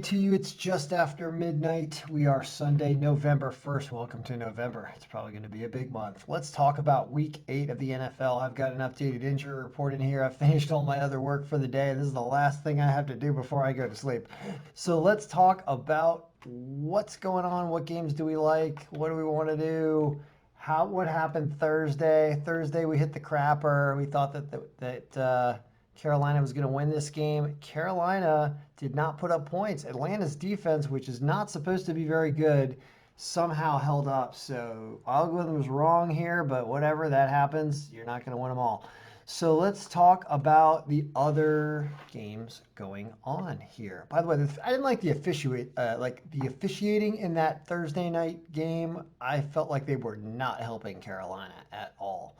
To you, it's just after midnight. We are Sunday, November 1st. Welcome to November. It's probably going to be a big month. Let's talk about week 8 of the NFL. I've got an updated injury report in here. I've finished all my other work for the day. This is the last thing I have to do before I go to sleep. So let's talk about what's going on. What games do we like? What do we want to do? What happened Thursday? Thursday we hit the crapper. We thought that Carolina was going to win this game. Carolina did not put up points. Atlanta's defense, which is not supposed to be very good, somehow held up. So algorithm was wrong here, but whatever, that happens. You're not going to win them all. So let's talk about the other games going on here. By the way, I didn't like the officiating in that Thursday night game. I felt like they were not helping Carolina at all.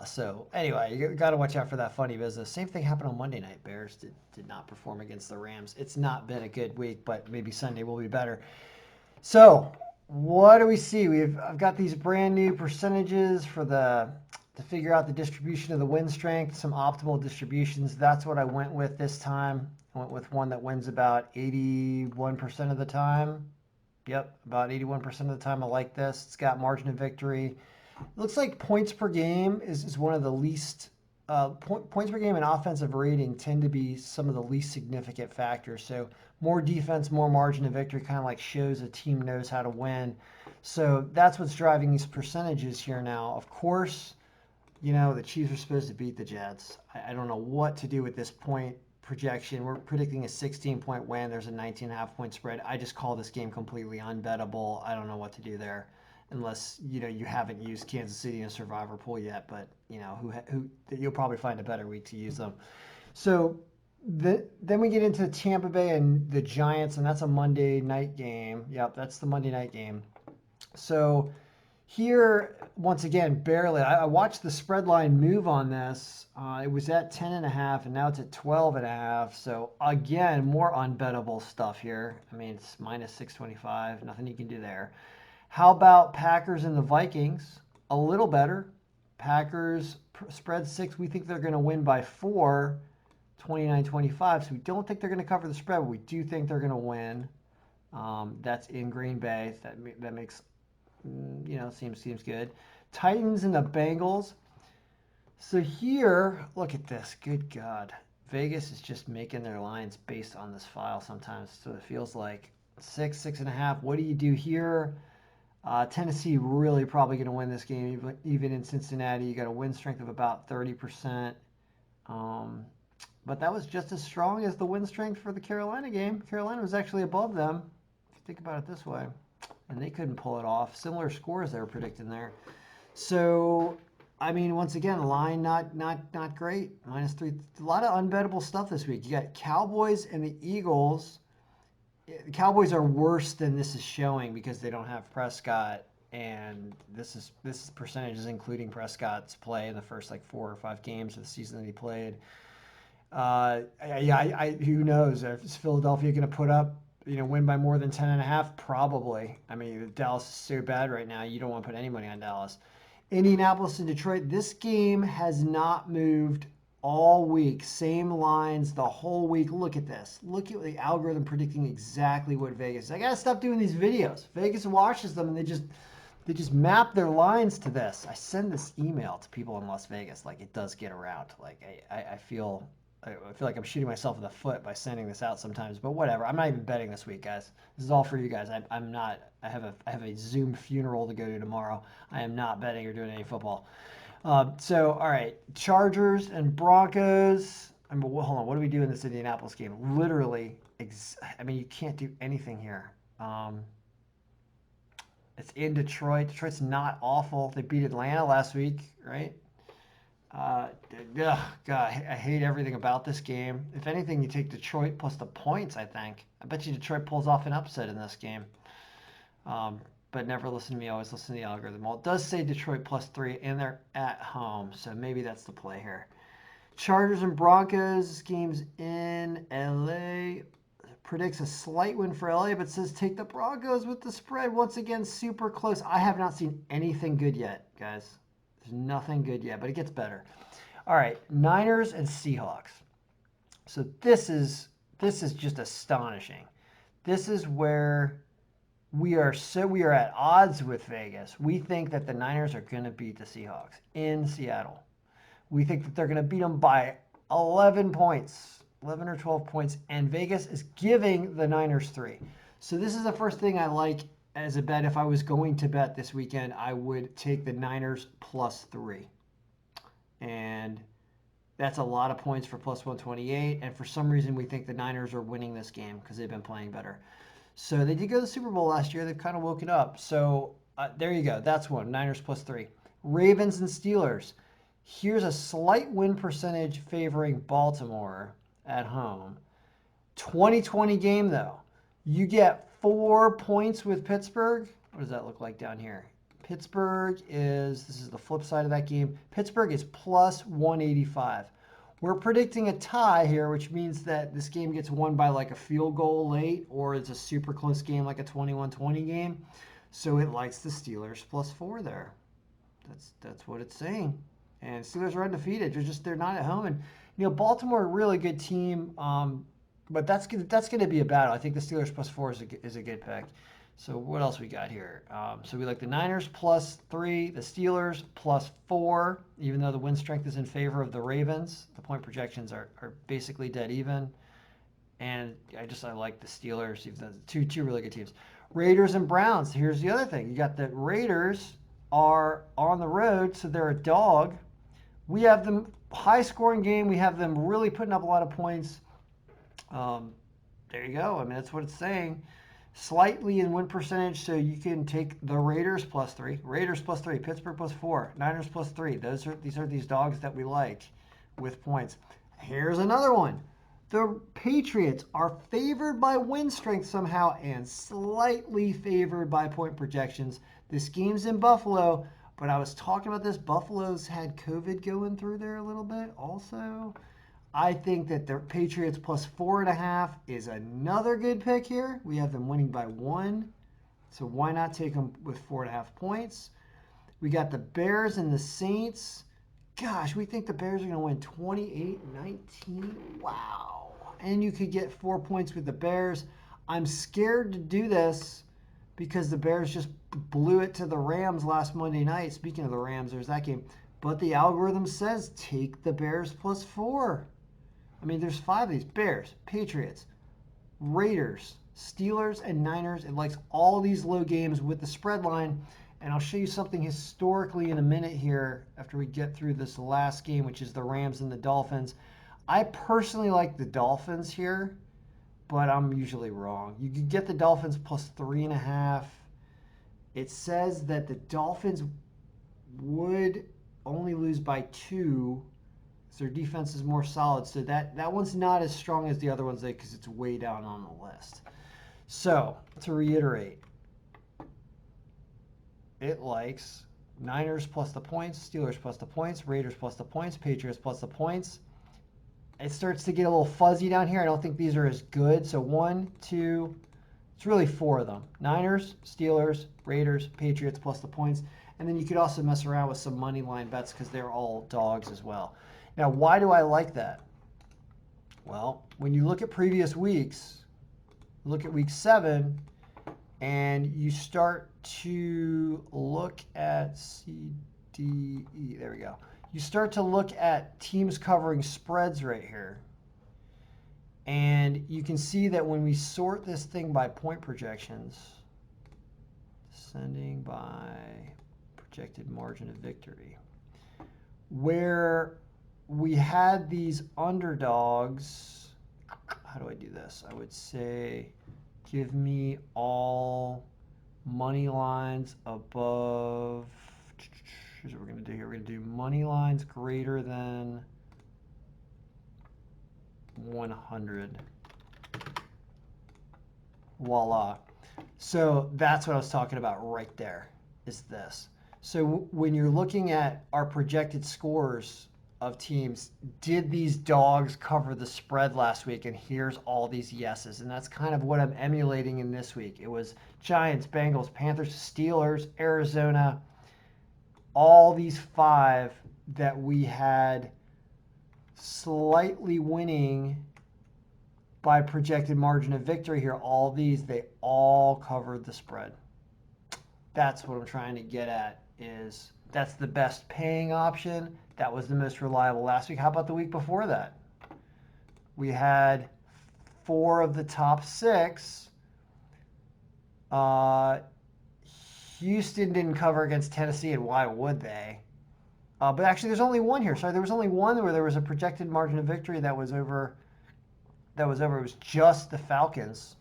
So anyway, you got to watch out for that funny business. Same thing happened on Monday night. Bears did not perform against the Rams. It's not been a good week, but maybe Sunday will be better. So what do we see? I've got these brand new percentages to figure out the distribution of the win strength, some optimal distributions. That's what I went with this time. I went with one that wins about 81% of the time. Yep, about 81% of the time I like this. It's got margin of victory. It looks like points per game is one of the least points per game and offensive rating tend to be some of the least significant factors. So more defense, more margin of victory kind of like shows a team knows how to win. So that's what's driving these percentages here now. Of course, the Chiefs are supposed to beat the Jets. I don't know what to do with this point projection. We're predicting a 16-point win. There's a 19.5-point spread. I just call this game completely unbettable. I don't know what to do there. Unless you haven't used Kansas City in a survivor pool yet, but who you'll probably find a better week to use them. So then we get into Tampa Bay and the Giants, and that's a Monday night game. Yep, that's the Monday night game. So here, once again, barely. I watched the spread line move on this. It was at 10.5, and now it's at 12.5. So again, more unbettable stuff here. I mean, it's minus 625. Nothing you can do there. How about Packers and the Vikings? A little better. Packers spread 6. We think they're going to win by 4, 29-25. So we don't think they're going to cover the spread, but we do think they're going to win. That's in Green Bay. That makes, seems good. Titans and the Bengals. So here, look at this. Good God. Vegas is just making their lines based on this file sometimes. So it feels like 6, 6.5. What do you do here? Tennessee really probably going to win this game, even in Cincinnati. You got a win strength of about 30%. But that was just as strong as the win strength for the Carolina game. Carolina was actually above them, if you think about it this way. And they couldn't pull it off. Similar scores they were predicting there. So, I mean, once again, line not great. -3. A lot of unbettable stuff this week. You got Cowboys and the Eagles. The Cowboys are worse than this is showing because they don't have Prescott, and this percentage is including Prescott's play in the first 4 or 5 games of the season that he played. Who knows? Is Philadelphia going to put up, win by more than 10.5? Probably. I mean, Dallas is so bad right now. You don't want to put any money on Dallas. Indianapolis and Detroit. This game has not moved all week. Same lines the whole week. Look at this. Look at the algorithm predicting exactly what Vegas. I gotta stop doing these videos. Vegas watches them and they just map their lines to this. I send this email to people in Las Vegas. It does get around. I feel like I'm shooting myself in the foot by sending this out sometimes, but whatever. I'm not even betting this week, guys. This is all for you guys. I'm not. I have a Zoom funeral to go to tomorrow. I am not betting or doing any football. So, all right, Chargers and Broncos. Hold on, what do we do in this Indianapolis game? Literally, you can't do anything here. It's in Detroit. Detroit's not awful. They beat Atlanta last week, right? God, I hate everything about this game. If anything, you take Detroit plus the points, I think. I bet you Detroit pulls off an upset in this game. But never listen to me, always listen to the algorithm. Well, it does say Detroit +3, and they're at home, so maybe that's the play here. Chargers and Broncos, this game's in LA. Predicts a slight win for LA, but says take the Broncos with the spread. Once again, super close. I have not seen anything good yet, guys. There's nothing good yet, but it gets better. All right, Niners and Seahawks. So this is just astonishing. this is where we are at odds with Vegas. We think that the Niners are going to beat the Seahawks in Seattle. We think that they're going to beat them by 11 points, 11 or 12 points, and Vegas is giving the Niners 3. So this is the first thing I like as a bet. If I was going to bet this weekend, I would take the Niners +3. And that's a lot of points for +128. And for some reason, we think the Niners are winning this game because they've been playing better. So they did go to the Super Bowl last year. They've kind of woken up. So there you go. That's one. Niners +3. Ravens and Steelers. Here's a slight win percentage favoring Baltimore at home. 2020 game, though. You get 4 points with Pittsburgh. What does that look like down here? Pittsburgh this is the flip side of that game. Pittsburgh is +185. We're predicting a tie here, which means that this game gets won by like a field goal late, or it's a super close game like a 21-20 game. So it likes the Steelers +4 there. That's what it's saying. And Steelers are undefeated. They're not at home. And Baltimore, a really good team. But that's going to be a battle. I think the Steelers +4 is a good pick. So what else we got here? So we like the Niners +3, the Steelers +4, even though the win strength is in favor of the Ravens. The point projections are basically dead even. And I like the Steelers, even though two really good teams. Raiders and Browns. Here's the other thing. You got the Raiders are on the road, so they're a dog. We have them high scoring game. We have them really putting up a lot of points. There you go. I mean, that's what it's saying. Slightly in win percentage, so you can take the Raiders +3, Raiders +3, Pittsburgh +4, Niners +3. These dogs that we like with points. Here's another one. The Patriots are favored by win strength somehow and slightly favored by point projections. This game's in Buffalo, but I was talking about this. Buffalo's had COVID going through there a little bit also. I think that the Patriots +4.5 is another good pick here. We have them winning by 1. So why not take them with 4.5 points? We got the Bears and the Saints. Gosh, we think the Bears are going to win 28-19. Wow. And you could get 4 points with the Bears. I'm scared to do this because the Bears just blew it to the Rams last Monday night. Speaking of the Rams, there's that game. But the algorithm says take the Bears +4. I mean, there's 5 of these. Bears, Patriots, Raiders, Steelers, and Niners. It likes all these low games with the spread line. And I'll show you something historically in a minute here after we get through this last game, which is the Rams and the Dolphins. I personally like the Dolphins here, but I'm usually wrong. You could get the Dolphins +3.5. It says that the Dolphins would only lose by 2. So their defense is more solid. So that one's not as strong as the other ones because it's way down on the list. So to reiterate, it likes Niners plus the points, Steelers plus the points, Raiders plus the points, Patriots plus the points. It starts to get a little fuzzy down here. I don't think these are as good. So 1, 2, it's really 4 of them. Niners, Steelers, Raiders, Patriots plus the points. And then you could also mess around with some money line bets because they're all dogs as well. Now, why do I like that? Well, when you look at previous weeks, look at week 7, and you start to look at C, D, E. There we go. You start to look at teams covering spreads right here. And you can see that when we sort this thing by point projections, descending by projected margin of victory, where we had these underdogs, how do I do this? I would say give me all money lines above. Here's what we're going to do here. We're going to do money lines greater than 100. Voila. So that's what I was talking about right there, is this. So when you're looking at our projected scores of teams, did these dogs cover the spread last week? And here's all these yeses. And that's kind of what I'm emulating in this week. It was Giants, Bengals, Panthers, Steelers, Arizona, all these 5 that we had slightly winning by projected margin of victory here, all these, they all covered the spread. That's what I'm trying to get at, is that's the best paying option. That was the most reliable last week. How about the week before that? We had 4 of the top 6. Houston didn't cover against Tennessee, and why would they? But actually, there's only one here. Sorry, there was only one where there was a projected margin of victory that was over. It was just the Falcons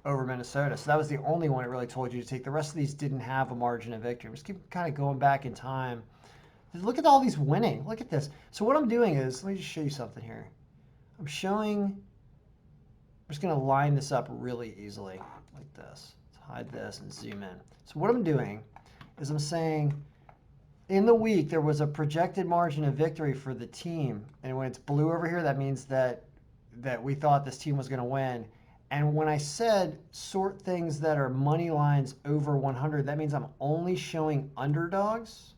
over Minnesota. So that was the only one it really told you to take. The rest of these didn't have a margin of victory. Just keep kind of going back in time. Look at all these winning. Look at this. So what I'm doing is, let me just show you something here. I'm just going to line this up really easily like this. Let's hide this and zoom in. So what I'm doing is I'm saying in the week there was a projected margin of victory for the team. And when it's blue over here, that means that we thought this team was going to win. And when I said sort things that are money lines over 100, that means I'm only showing underdogs.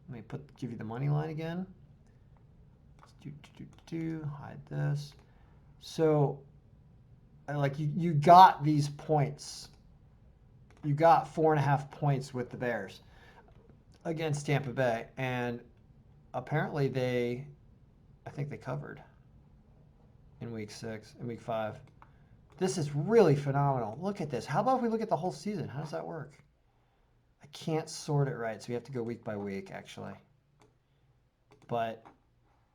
Let me give you the money line again. Hide this. So, like you got these points. You got 4.5 points with the Bears against Tampa Bay, and apparently I think they covered in week 6, in week 5. This is really phenomenal. Look at this. How about if we look at the whole season? How does that work? I can't sort it right, so we have to go week by week, actually. But,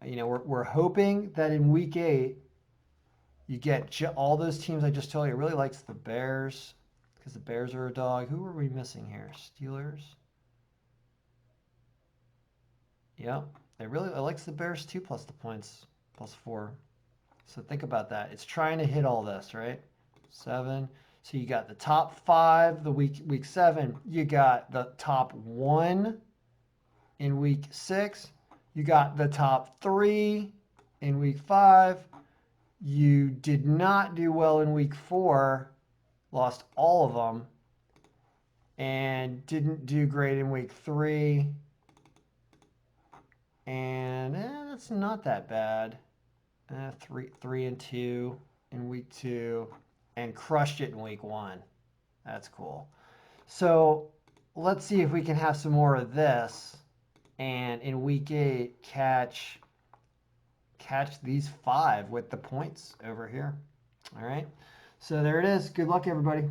we're hoping that in week 8, you get all those teams I just told you. It really likes the Bears, because the Bears are a dog. Who are we missing here? Steelers? Yep. It likes the Bears too, plus the points, plus 4. So think about that. It's trying to hit all this, right? 7. So you got the top 5, the week 7. You got the top 1 in week 6. You got the top 3 in week 5. You did not do well in week 4, lost all of them, and didn't do great in week 3. And that's not that bad. 3 and 2 in week 2, and crushed it in week 1. That's cool. So let's see if we can have some more of this, and in week 8 catch these 5 with the points over here. All right. So there it is. Good luck, everybody.